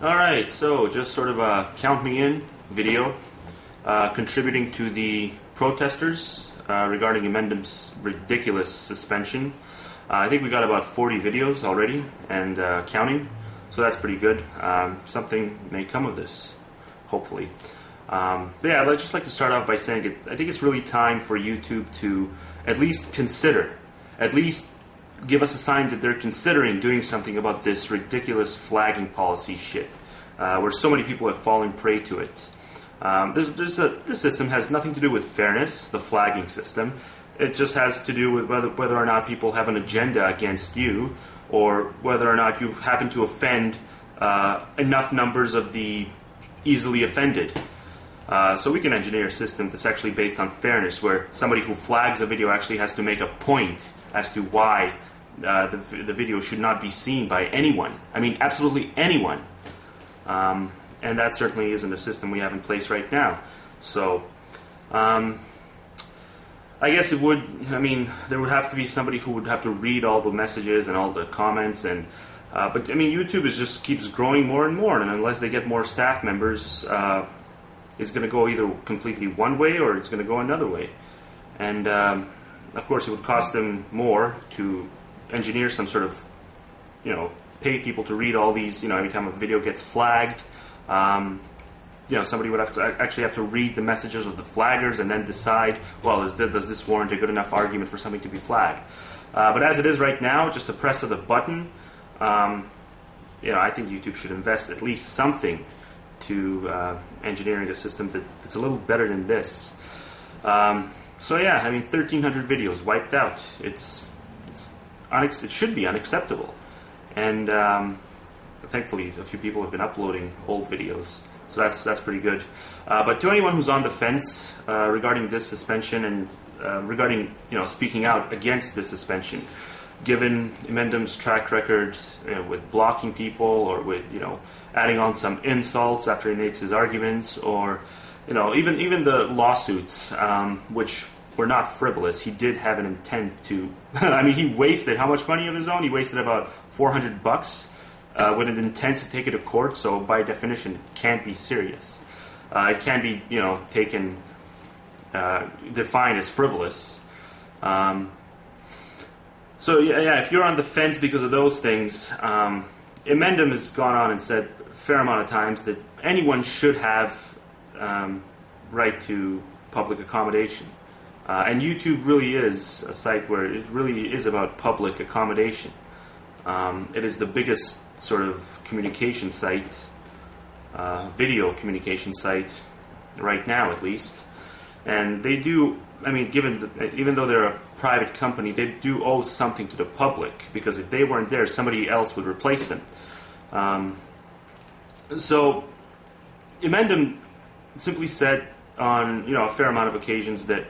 Alright, so just sort of a count me in video contributing to the protesters regarding Inmendham's ridiculous suspension. I think we got about 40 videos already and counting, so that's pretty good. Something may come of this, hopefully. But yeah, I'd just like to start off by saying I think it's really time for YouTube to at least consider, at least give us a sign that they're considering doing something about this ridiculous flagging policy shit, where so many people have fallen prey to it. This system has nothing to do with fairness, the flagging system. It just has to do with whether or not people have an agenda against you, or whether or not you've happened to offend enough numbers of the easily offended. So we can engineer a system that's actually based on fairness, where somebody who flags a video actually has to make a point as to why the video should not be seen by anyone. I mean, absolutely anyone. And that certainly isn't a system we have in place right now. So, I guess it would, there would have to be somebody who would have to read all the messages and all the comments, and but YouTube just keeps growing more and more, and unless they get more staff members, it's going to go either completely one way or it's going to go another way. And of course it would cost them more to engineer some sort of, pay people to read all these, every time a video gets flagged. Somebody would have to actually have to read the messages of the flaggers and then decide, well, does this warrant a good enough argument for something to be flagged? But as it is right now, just a press of the button, I think YouTube should invest at least something to engineering a system that's a little better than this. So yeah, 1,300 videos wiped out. It should be unacceptable. And thankfully, a few people have been uploading old videos, so that's pretty good. But to anyone who's on the fence regarding this suspension and regarding speaking out against this suspension, given Inmendham's track record with blocking people, or with adding on some insults after he makes his arguments, or even the lawsuits, which were not frivolous. He did have an intent to. He wasted how much money of his own? He wasted about $400 with an intent to take it to court. So by definition, it can't be serious. It can be taken defined as frivolous. So yeah, if you're on the fence because of those things, Inmendham has gone on and said a fair amount of times that anyone should have right to public accommodation. And YouTube really is a site where it really is about public accommodation. It is the biggest sort of communication site, video communication site right now, at least. And they do, even though they're a private company, they do owe something to the public, because if they weren't there, somebody else would replace them. So Inmendham simply said on a fair amount of occasions that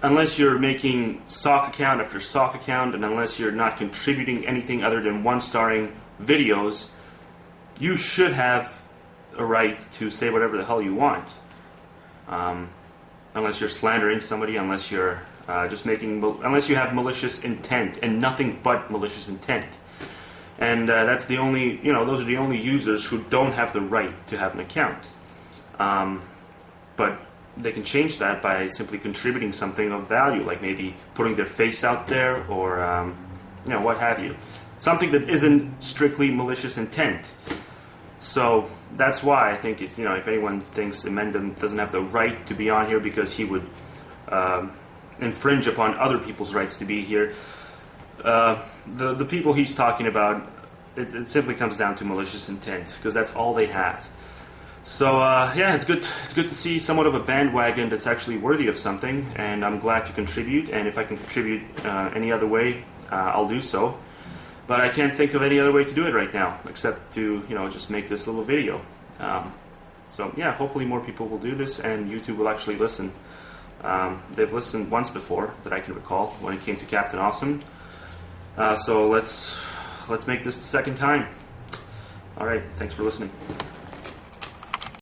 unless you're making sock account after sock account, and unless you're not contributing anything other than one-starring videos, you should have a right to say whatever the hell you want. Unless you're slandering somebody, unless you're unless you have malicious intent, and nothing but malicious intent. And that's the only, those are the only users who don't have the right to have an account. But they can change that by simply contributing something of value, like maybe putting their face out there, or what have you. Something that isn't strictly malicious intent. So that's why I think if anyone thinks Inmendham doesn't have the right to be on here because he would infringe upon other people's rights to be here, the people he's talking about, it simply comes down to malicious intent, because that's all they have. So yeah, it's good to see somewhat of a bandwagon that's actually worthy of something, and I'm glad to contribute. And if I can contribute any other way, I'll do so. But I can't think of any other way to do it right now, except to just make this little video. So yeah, hopefully more people will do this, and YouTube will actually listen. They've listened once before that I can recall, when it came to Captain Awesome. So let's make this the second time. All right, thanks for listening.